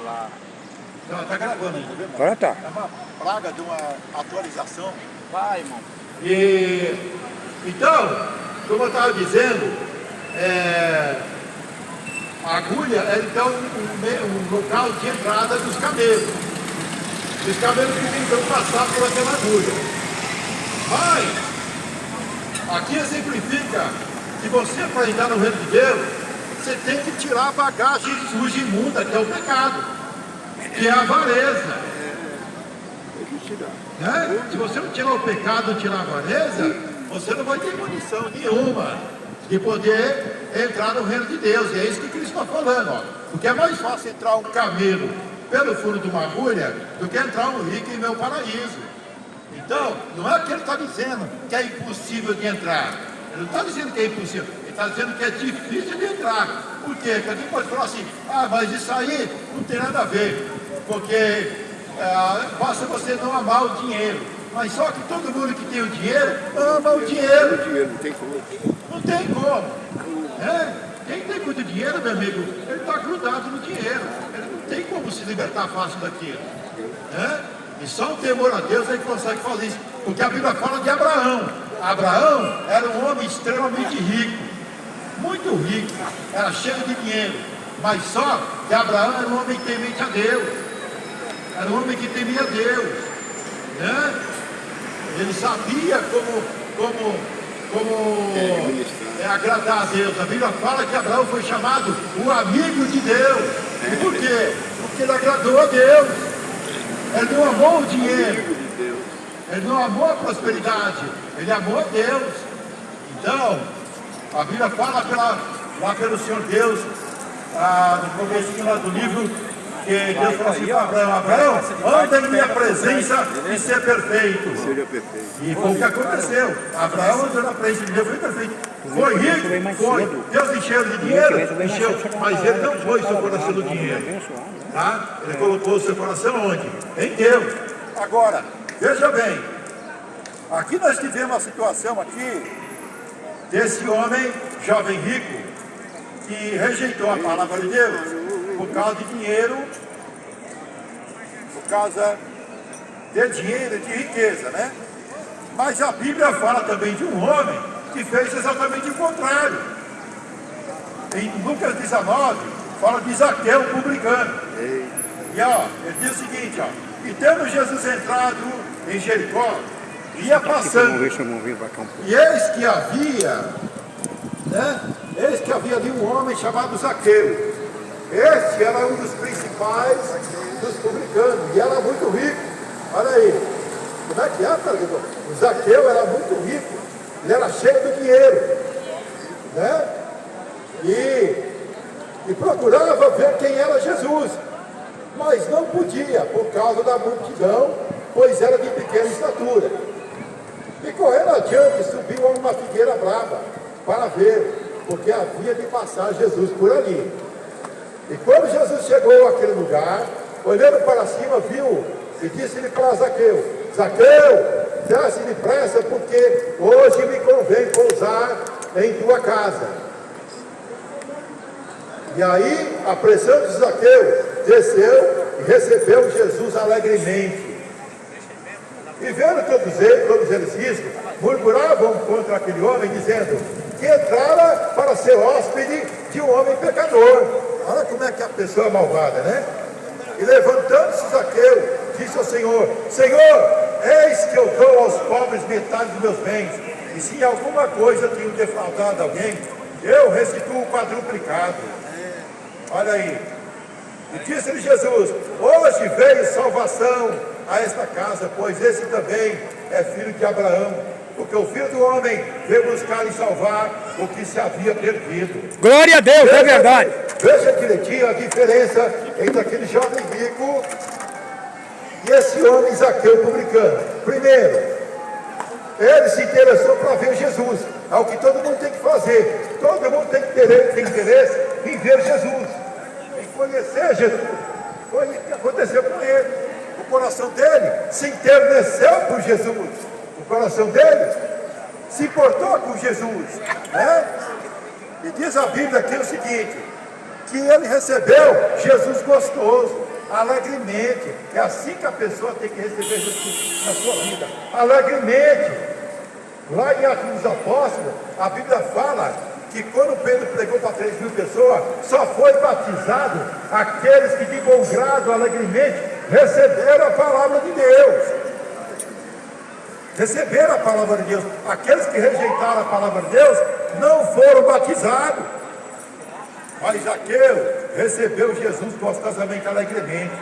falar. Não, tá gravando ainda, viu? Agora tá. É uma praga de uma atualização. Vai, irmão. Então, como eu estava dizendo, a agulha é então um local de entrada dos camelos. Os camelos que tentam passar por aquela agulha. Mas, aqui exemplifica que você, para entrar no reino de Deus, você tem que tirar a bagagem suja e imunda, que é o pecado, que é a avareza. Né? Se você não tirar o pecado, não tirar a avareza, você não vai ter condição nenhuma de poder entrar no reino de Deus. E é isso que Cristo está falando, ó. Porque é mais fácil entrar um camelo pelo furo de uma agulha do que entrar um rico em meu paraíso. Então, não é que ele está dizendo que é impossível de entrar. Ele não está dizendo que é impossível. Ele está dizendo que é difícil de entrar. Por quê? Porque alguém pode falar assim, mas isso aí não tem nada a ver. Porque basta você não amar o dinheiro. Mas só que todo mundo que tem o dinheiro, ama o dinheiro. O dinheiro não tem como. Não tem como. Quem tem muito dinheiro, meu amigo, ele está grudado no dinheiro. Ele não tem como se libertar fácil daquilo. E só o temor a Deus é que consegue fazer isso. Porque a Bíblia fala de Abraão. Abraão era um homem extremamente rico. Muito rico. Era cheio de dinheiro. Mas só que Abraão era um homem temente a Deus. Era um homem que temia Deus. Ele sabia como agradar a Deus. A Bíblia fala que Abraão foi chamado o amigo de Deus. E por quê? Porque ele agradou a Deus. Ele não amou o dinheiro. Ele não amou a prosperidade. Ele amou a Deus. Então, a Bíblia fala lá pelo Senhor Deus, no começo lá do livro, que Deus falou assim para Abraão: Abraão, anda em minha presença e ser perfeito. Seja perfeito. E foi o que aconteceu. Abraão andou na presença de Deus, foi perfeito. Foi rico? Foi. Deus encheu de dinheiro? Encheu. Mas ele não foi seu coração do dinheiro. Tá? Ele colocou o seu coração onde? Em Deus. Agora, veja bem. Aqui nós tivemos uma situação aqui desse homem, jovem rico, que rejeitou a palavra de Deus por causa de dinheiro, por causa de dinheiro e de riqueza, né? Mas a Bíblia fala também de um homem que fez exatamente o contrário. Em Lucas 19, fala de Zaqueu, publicano. E ó, ele diz o seguinte, ó: e tendo Jesus entrado em Jericó, ia passando, e eis que havia ali um homem chamado Zaqueu. Este era um dos principais dos publicanos, e era muito rico. Olha aí, como é que é, Targidor? O Zaqueu era muito rico, ele era cheio de dinheiro, né? E procurava ver quem era Jesus, mas não podia, por causa da multidão, pois era de pequena estatura. E correndo adiante, subiu a uma figueira brava para ver, porque havia de passar Jesus por ali. E quando Jesus chegou àquele lugar, olhando para cima, viu e disse-lhe para Zaqueu: Zaqueu, desce depressa, porque hoje me convém pousar em tua casa. E aí, apressando-se Zaqueu, desceu e recebeu Jesus alegremente. E vendo todos eles isso, murmuravam contra aquele homem, dizendo que entrara para ser hóspede de um homem pecador. Olha como é que a pessoa é malvada, né? E levantando-se Zaqueu, disse ao Senhor: Senhor, eis que eu dou aos pobres metade dos meus bens, e se em alguma coisa tenho defraudado alguém, eu restituo o quadruplicado. Olha aí. E disse-lhe Jesus: hoje veio salvação a esta casa, pois esse também é filho de Abraão, porque o Filho do Homem veio buscar e salvar o que se havia perdido. Glória a Deus, é verdade. Veja direitinho a diferença entre aquele jovem rico e esse homem Zaqueu publicano. Primeiro, ele se interessou para ver Jesus. É o que todo mundo tem que fazer. Todo mundo tem interesse em ver Jesus, em conhecer Jesus. Foi o que aconteceu com ele. O coração dele se enterneceu por Jesus. O coração dele se importou com Jesus, né? E diz a Bíblia aqui o seguinte, que ele recebeu Jesus gostoso. alegremente. É assim que a pessoa tem que receber Jesus na sua vida, alegremente. Lá em Atos dos Apóstolos, a Bíblia fala que quando Pedro pregou para 3.000 pessoas, só foi batizado aqueles que de bom grado, alegremente, receberam a palavra de Deus. Receberam a palavra de Deus. Aqueles que rejeitaram a palavra de Deus não foram batizados. Mas Zaqueu recebeu Jesus gostosamente, alegremente.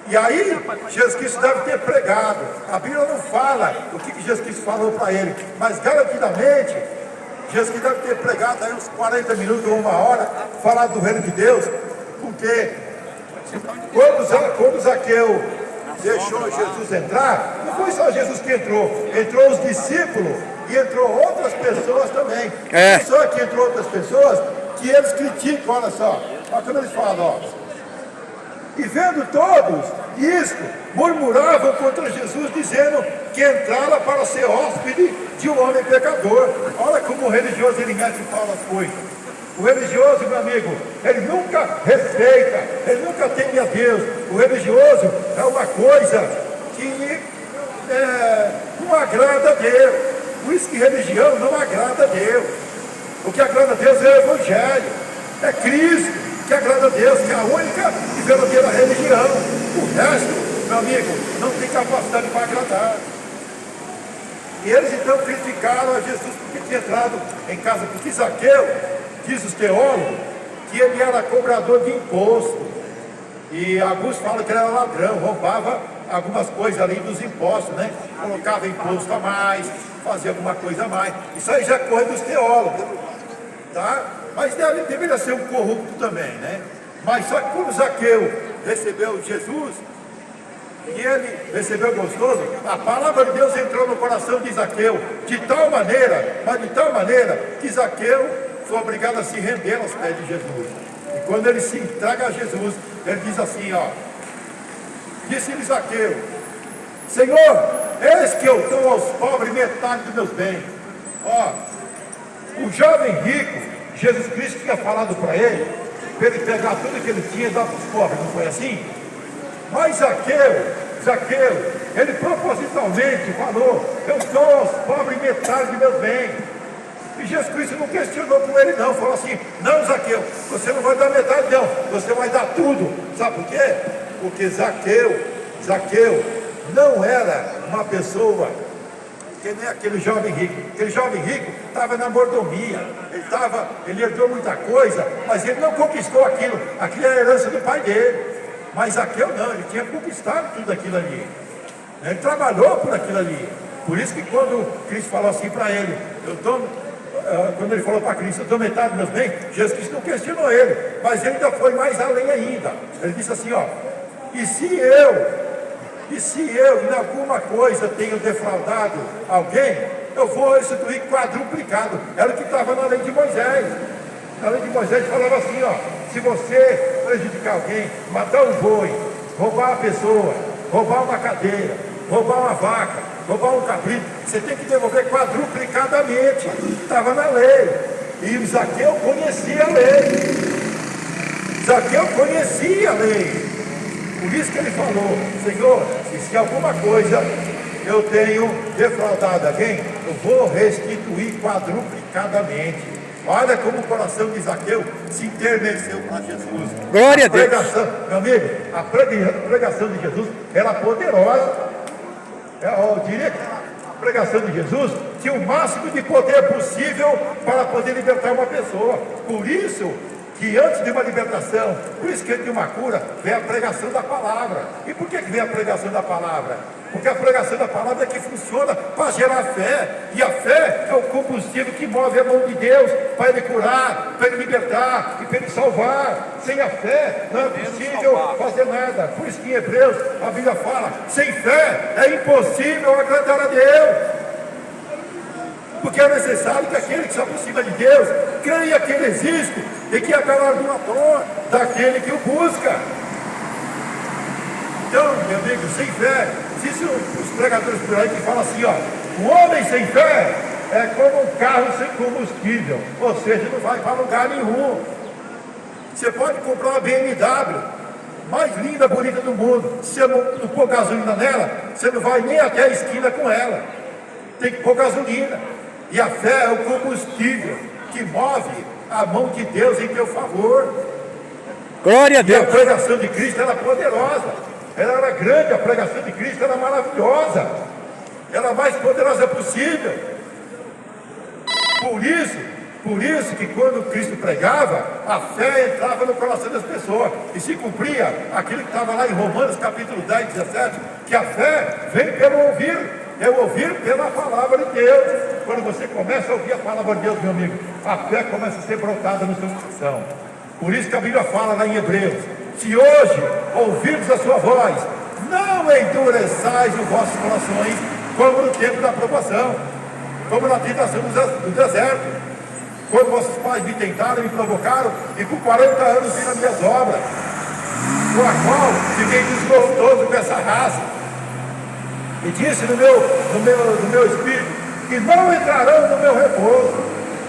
E aí, Jesus Cristo deve ter pregado. A Bíblia não fala o que Jesus Cristo falou para ele, mas garantidamente, Jesus Cristo deve ter pregado aí uns 40 minutos ou 1 hora, falar do reino de Deus, porque quando Zaqueu deixou Jesus entrar, não foi só Jesus que entrou, entrou os discípulos e entrou outras pessoas também. Não só que entrou outras pessoas, que eles criticam, olha só, olha como eles falam, ó. E vendo todos isto, murmuravam contra Jesus, dizendo que entrara para ser hóspede de um homem pecador. Olha como o religioso ele mete o pau nas coisas. O religioso, meu amigo, ele nunca respeita, ele nunca teme a Deus. O religioso é uma coisa que não agrada a Deus. Por isso que religião não agrada a Deus. O que agrada a Deus é o Evangelho, é Cristo que agrada a Deus, que é a única e verdadeira religião. O resto, meu amigo, não tem capacidade para agradar. E eles então criticaram a Jesus porque tinha entrado em casa, porque Zaqueu, diz os teólogos, que ele era cobrador de imposto. E alguns falam que ele era ladrão, roubava algumas coisas ali dos impostos, né? Colocava imposto a mais, fazia alguma coisa a mais. Isso aí já é coisa dos teólogos, tá? Mas deveria ser um corrupto também, né? Mas só que quando Zaqueu recebeu Jesus, e ele recebeu gostoso, a palavra de Deus entrou no coração de Zaqueu, de tal maneira, mas de tal maneira, que Zaqueu foi obrigado a se render aos pés de Jesus. E quando ele se entrega a Jesus, ele diz assim, ó, disse-lhe Zaqueu, Senhor, eis que eu dou aos pobres metade dos meus bens. Ó, o jovem rico, Jesus Cristo tinha falado para ele pegar tudo que ele tinha e dar para os pobres, não foi assim? Mas Zaqueu, ele propositalmente falou, eu dou aos pobres metade dos meus bens. E Jesus Cristo não questionou com ele não, falou assim, não Zaqueu, você não vai dar metade não, você vai dar tudo. Sabe por quê? Porque Zaqueu não era uma pessoa que nem aquele jovem rico. Aquele jovem rico estava na mordomia, ele herdou muita coisa, mas ele não conquistou aquilo era a herança do pai dele. Mas Zaqueu não, ele tinha conquistado tudo aquilo ali, ele trabalhou por aquilo ali. Por isso que quando Cristo falou assim para ele, quando ele falou para Cristo, eu dou metade dos meus bens, Jesus Cristo não questionou ele, mas ele ainda foi mais além ainda. Ele disse assim, ó, e se eu em alguma coisa tenho defraudado alguém, eu vou restituir quadruplicado. Era o que estava na lei de Moisés. Na lei de Moisés falava assim, ó, se você prejudicar alguém, matar um boi, roubar uma pessoa, roubar uma cadeira, roubar uma vaca, roubar um cabrito, você tem que devolver quadruplicadamente. Estava na lei. E Zaqueu conhecia a lei. Zaqueu conhecia a lei. Por isso que ele falou, Senhor, se alguma coisa eu tenho defraudado alguém, eu vou restituir quadruplicadamente. Olha como o coração de Zaqueu se enterneceu para Jesus. Glória a Deus. Meu amigo, a pregação de Jesus era poderosa. Eu diria que a pregação de Jesus tinha o máximo de poder possível para poder libertar uma pessoa. Por isso que antes de uma libertação, por isso que antes de uma cura, vem a pregação da palavra. E por que vem a pregação da palavra? Porque a pregação da palavra é que funciona para gerar fé. E a fé é o combustível que move a mão de Deus para ele curar, para ele libertar e para ele salvar. Sem a fé não é possível fazer nada. Por isso que em Hebreus a Bíblia fala, sem fé é impossível agradar a Deus. Porque é necessário que aquele que se aproxima de Deus creia que Ele existe e que é galardoador daquele que o busca. Então, meu amigo, sem fé, existem os pregadores por aí que falam assim, ó, o homem sem fé é como um carro sem combustível, ou seja, não vai para lugar nenhum. Você pode comprar uma BMW mais linda linda, bonita do mundo. Se você não pôr gasolina nela, você não vai nem até a esquina com ela. Tem que pôr gasolina. E a fé é o combustível que move a mão de Deus em teu favor. Glória a E a Deus. pregação de Cristo era poderosa. Ela era grande, a pregação de Cristo era maravilhosa. Era a mais poderosa possível. Por isso que quando Cristo pregava, a fé entrava no coração das pessoas. E se cumpria aquilo que estava lá em Romanos capítulo 10, 17, que a fé vem pelo ouvir. É o ouvir pela palavra de Deus. Quando você começa a ouvir a palavra de Deus, meu amigo, a fé começa a ser brotada no seu coração. Por isso que a Bíblia fala lá em Hebreus: se hoje ouvirdes a sua voz, não endureçais os vossos corações, como no tempo da provação, como na tentação do deserto, quando vossos pais me tentaram, me provocaram, e por 40 anos viram as minhas obras, com a qual fiquei desgostoso com essa raça. E disse no meu espírito que não entrarão no meu repouso.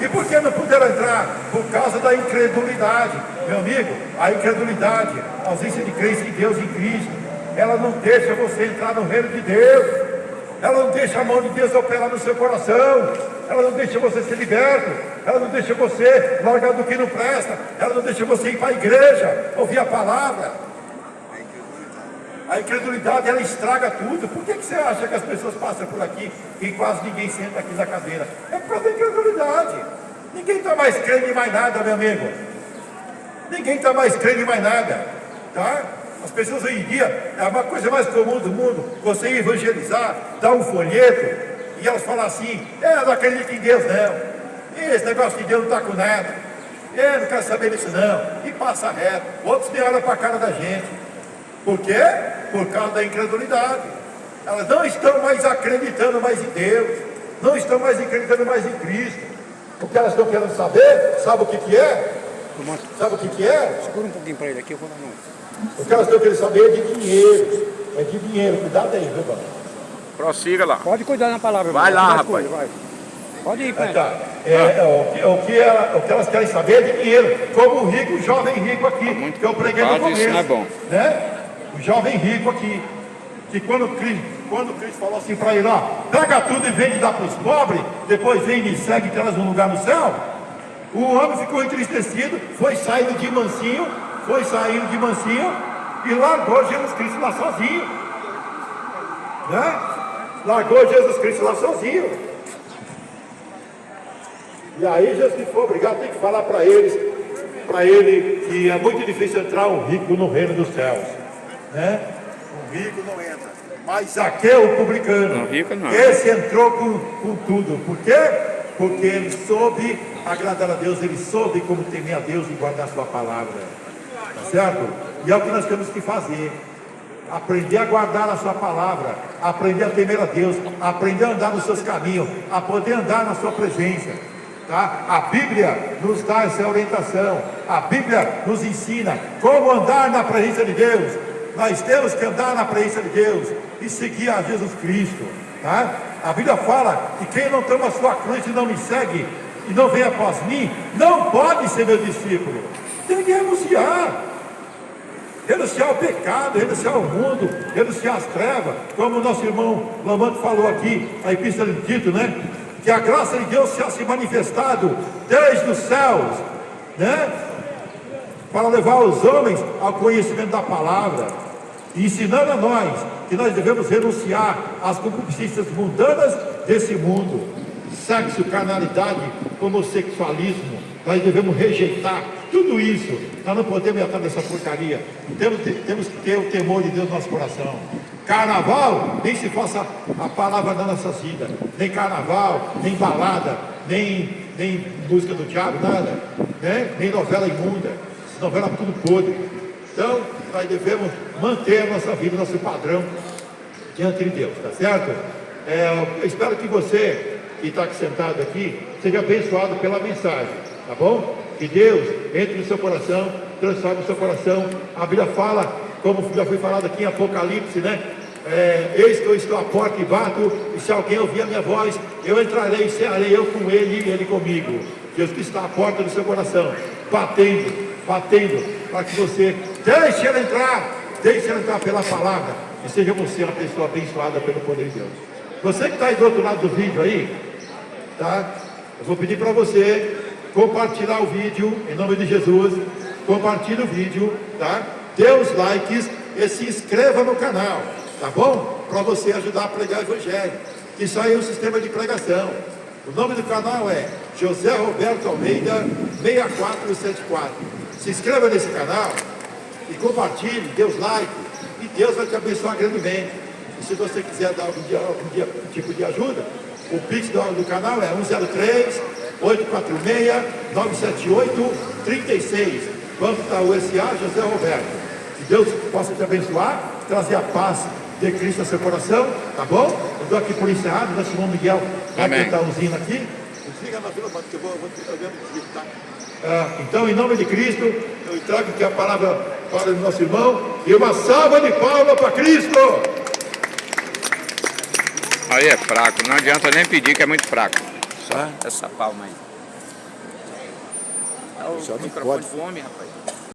E por que não puderam entrar? Por causa da incredulidade. Meu amigo, a incredulidade, a ausência de crença em Deus e em Cristo, ela não deixa você entrar no reino de Deus. Ela não deixa a mão de Deus operar no seu coração. Ela não deixa você ser liberto. Ela não deixa você largar do que não presta. Ela não deixa você ir para a igreja, ouvir a palavra. A incredulidade, ela estraga tudo. Por que você acha que as pessoas passam por aqui e quase ninguém senta aqui na cadeira? É por causa da incredulidade. Ninguém está mais crendo em mais nada, meu amigo. Ninguém está mais crendo em mais nada, tá? As pessoas hoje em dia, é uma coisa mais comum do mundo, você evangelizar, dar um folheto, e elas falam assim: não acredito em Deus não, esse negócio de Deus não está com nada, não quero saber disso não, e passa reto. Outros nem olham para a cara da gente. Por quê? Por causa da incredulidade. Elas não estão mais acreditando mais em Deus, não estão mais acreditando mais em Cristo. O que elas estão querendo saber, sabe o que é? Sabe o que é? Segura um pouquinho para ele aqui, eu vou lá no... O que elas estão querendo saber é de dinheiro. É de dinheiro, cuidado aí, viu, mano? Prossiga lá. Pode cuidar na palavra. Vai irmão. lá, Cuida, rapaz. vai. Pode ir, pai. Tá. O que elas querem saber é de dinheiro. Como o rico, o jovem rico aqui, que eu preguei no começo. Isso não é bom. Né? O jovem rico aqui, que quando Cristo falou assim para ele: ó, pega tudo e vende e dá para os pobres, depois vem e me segue e traz um lugar no céu. O homem ficou entristecido, foi saindo de mansinho e largou Jesus Cristo lá sozinho, né? Largou Jesus Cristo lá sozinho. E aí Jesus foi obrigado, tem que falar para ele que é muito difícil entrar um rico no reino dos céus, né? O rico não entra, mas Zaqueu, o publicano, rico não. Esse entrou com tudo. Por quê? Porque ele soube agradar a Deus, ele soube como temer a Deus e guardar a sua palavra, tá certo? E é o que nós temos que fazer: aprender a guardar a sua palavra, aprender a temer a Deus, aprender a andar nos seus caminhos, a poder andar na sua presença, tá? A Bíblia nos dá essa orientação, a Bíblia nos ensina como andar na presença de Deus. Nós temos que andar na presença de Deus e seguir a Jesus Cristo, tá? A Bíblia fala que quem não toma a sua cruz e não me segue e não vem após mim, não pode ser meu discípulo. Tem que renunciar o pecado, renunciar o mundo, renunciar as trevas, como o nosso irmão Lamante falou aqui, a Epístola de Tito, né? Que a graça de Deus tenha se manifestado desde os céus, né? Para levar os homens ao conhecimento da palavra, e ensinando a nós que nós devemos renunciar às concupiscências mundanas desse mundo, sexo, carnalidade, homossexualismo. Nós devemos rejeitar tudo isso. Nós não podemos entrar nessa porcaria. Temos que ter o temor de Deus no nosso coração. Carnaval, nem se faça a palavra nas nossas vidas. Nem carnaval, nem balada, nem música do diabo, nada, né? Nem novela imunda, novela tudo podre. Então, nós devemos manter a nossa vida, nosso padrão diante de Deus, tá certo? Eu espero que você que está sentado aqui seja abençoado pela mensagem, tá bom? Que Deus entre no seu coração, transforme o seu coração. A Bíblia fala, como já foi falado aqui em Apocalipse, né? Eis que eu estou à porta e bato, e se alguém ouvir a minha voz, eu entrarei e cearei, eu com ele e ele comigo. Deus que está à porta do seu coração, batendo, para que você deixe ele entrar Deixe entrar pela palavra e seja você uma pessoa abençoada pelo poder de Deus. Você que está aí do outro lado do vídeo aí, tá? Eu vou pedir para você compartilhar o vídeo, em nome de Jesus. Compartilhe o vídeo, tá? Dê os likes e se inscreva no canal, tá bom? Para você ajudar a pregar o evangelho. Isso aí é um sistema de pregação. O nome do canal é José Roberto Almeida 6474. Se inscreva nesse canal e compartilhe, dê os likes, e Deus vai te abençoar grandemente. E se você quiser dar algum tipo de ajuda, o Pix do canal é 103-846-978-36. Banco da USA, José Roberto. Que Deus possa te abençoar, trazer a paz de Cristo ao seu coração, tá bom? Eu estou aqui por encerrado, nosso irmão Miguel vai cantar um hino aqui. Siga na fila, porque eu vou tá? Então, em nome de Cristo, eu entrego aqui a palavra para o nosso irmão e uma salva de palmas para Cristo! Aí é fraco, não adianta nem pedir que é muito fraco. Só essa palma aí. É o microfone pro homem, rapaz.